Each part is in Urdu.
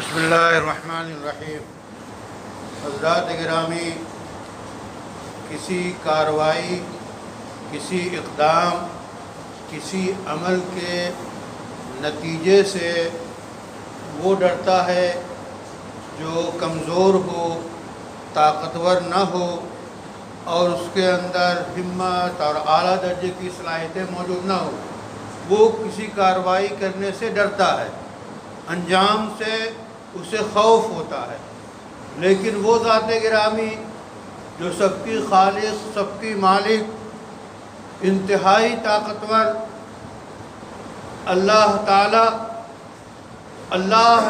بسم اللہ الرحمن الرحیم۔ حضرات گرامی، کسی کارروائی، کسی اقدام، کسی عمل کے نتیجے سے وہ ڈرتا ہے جو کمزور ہو، طاقتور نہ ہو اور اس کے اندر ہمت اور اعلیٰ درجے کی صلاحیتیں موجود نہ ہو۔ وہ کسی کارروائی کرنے سے ڈرتا ہے، انجام سے اسے خوف ہوتا ہے۔ لیکن وہ ذات گرامی جو سب کی خالق، سب کی مالک، انتہائی طاقتور اللہ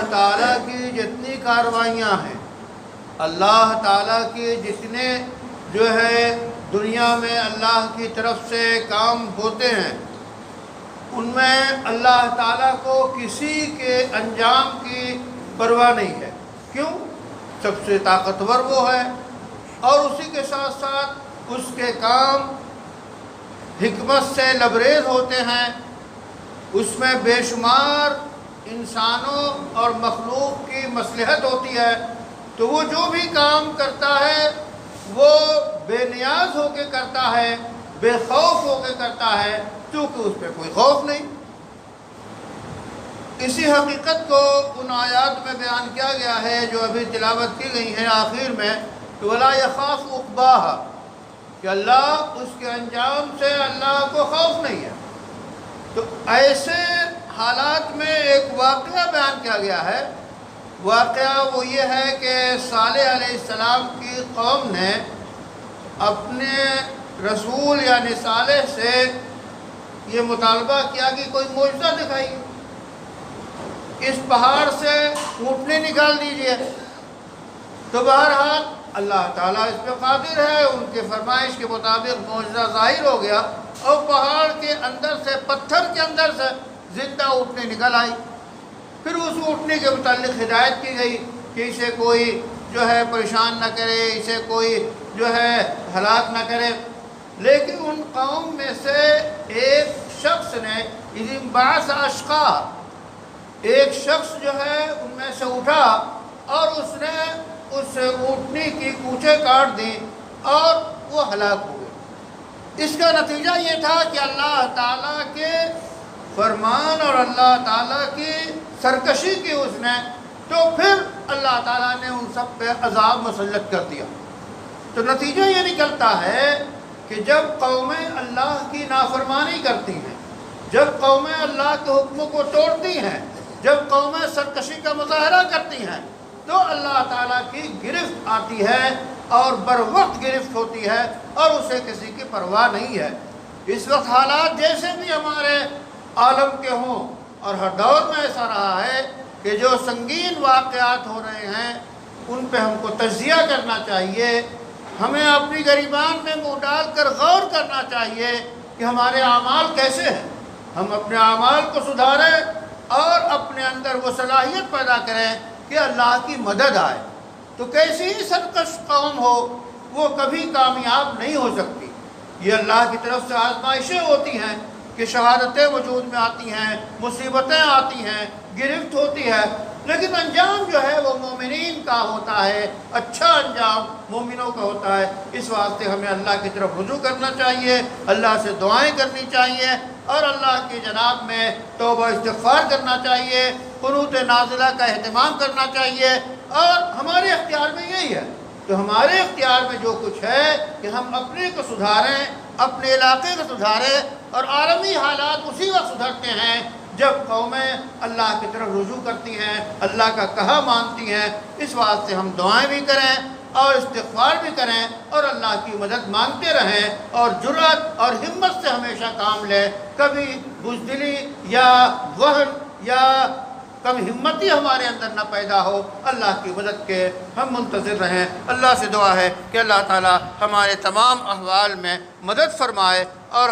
تعالیٰ کی جتنی کارروائیاں ہیں، اللہ تعالیٰ کی جس نے جو ہے دنیا میں اللہ کی طرف سے کام ہوتے ہیں، ان میں اللہ تعالیٰ کو کسی کے انجام کی پرواہ نہیں ہے۔ کیوں؟ سب سے طاقتور وہ ہے، اور اسی کے ساتھ ساتھ اس کے کام حکمت سے لبریز ہوتے ہیں۔ اس میں بے شمار انسانوں اور مخلوق کی مصلحت ہوتی ہے، تو وہ جو بھی کام کرتا ہے وہ بے نیاز ہو کے کرتا ہے، بے خوف ہو کے کرتا ہے، کیونکہ اس پہ کوئی خوف نہیں۔ اسی حقیقت کو ان آیات میں بیان کیا گیا ہے جو ابھی تلاوت کی گئی ہیں آخر میں، کہ وَلَا يَخَافُ عُقْبَاهَا، کہ اللہ اس کے انجام سے اللہ کو خوف نہیں ہے۔ تو ایسے حالات میں ایک واقعہ بیان کیا گیا ہے۔ واقعہ وہ یہ ہے کہ صالح علیہ السلام کی قوم نے اپنے رسول یعنی صالح سے یہ مطالبہ کیا کہ کوئی معجزہ دکھائیے، اس پہاڑ سے اونٹنے نکال دیجئے۔ تو بہرحال اللہ تعالیٰ اس پہ قادر ہے، ان کے فرمائش کے مطابق معجزہ ظاہر ہو گیا اور پہاڑ کے اندر سے، پتھر کے اندر سے زندہ اونٹنے نکل آئی۔ پھر اس اونٹنے کے متعلق ہدایت کی گئی کہ اسے کوئی جو ہے پریشان نہ کرے، اسے کوئی جو ہے ہلاک نہ کرے۔ لیکن ان قوم میں سے ایک شخص نے اِذِ انبعث اشقاہا، ایک شخص جو ہے ان میں سے اٹھا اور اس نے اس اونٹنی کی کوچیں کاٹ دی اور وہ ہلاک ہو گئے۔ اس کا نتیجہ یہ تھا کہ اللہ تعالیٰ کے فرمان اور اللہ تعالیٰ کی سرکشی کی اس نے، تو پھر اللہ تعالیٰ نے ان سب پہ عذاب مسلط کر دیا۔ تو نتیجہ یہ نکلتا ہے کہ جب قومیں اللہ کی نافرمانی کرتی ہیں، جب قومیں اللہ کے حکموں کو توڑتی ہیں، جب قومیں سرکشی کا مظاہرہ کرتی ہیں، تو اللہ تعالیٰ کی گرفت آتی ہے اور بر وقت گرفت ہوتی ہے اور اسے کسی کی پرواہ نہیں ہے۔ اس وقت حالات جیسے بھی ہمارے عالم کے ہوں، اور ہر دور میں ایسا رہا ہے کہ جو سنگین واقعات ہو رہے ہیں ان پہ ہم کو تجزیہ کرنا چاہیے۔ ہمیں اپنی گریبان میں منہ ڈال کر غور کرنا چاہیے کہ ہمارے اعمال کیسے ہیں، ہم اپنے اعمال کو سدھاریں اور اپنے اندر وہ صلاحیت پیدا کریں کہ اللہ کی مدد آئے۔ تو کیسی ہی سرکش قوم ہو، وہ کبھی کامیاب نہیں ہو سکتی۔ یہ اللہ کی طرف سے آزمائشیں ہوتی ہیں کہ شہادتیں وجود میں آتی ہیں، مصیبتیں آتی ہیں، گرفت ہوتی ہے، لیکن انجام جو ہے وہ مومنین کا ہوتا ہے، اچھا انجام مومنوں کا ہوتا ہے۔ اس واسطے ہمیں اللہ کی طرف رجوع کرنا چاہیے، اللہ سے دعائیں کرنی چاہیے اور اللہ کی جناب میں توبہ استغفار کرنا چاہیے، قنوت نازلہ کا اہتمام کرنا چاہیے۔ اور ہمارے اختیار میں یہی ہے، تو ہمارے اختیار میں جو کچھ ہے کہ ہم اپنے کو سدھاریں، اپنے علاقے کو سدھاریں، اور عالمی حالات اسی وقت سدھرتے ہیں جب قومیں اللہ کی طرف رجوع کرتی ہیں، اللہ کا کہا مانتی ہیں۔ اس واسطے ہم دعائیں بھی کریں اور استغفار بھی کریں اور اللہ کی مدد مانگتے رہیں، اور جرأت اور ہمت سے ہمیشہ کام لیں۔ کبھی بزدلی یا وہن یا کم ہمتی ہمارے اندر نہ پیدا ہو۔ اللہ کی مدد کے ہم منتظر رہیں۔ اللہ سے دعا ہے کہ اللہ تعالی ہمارے تمام احوال میں مدد فرمائے اور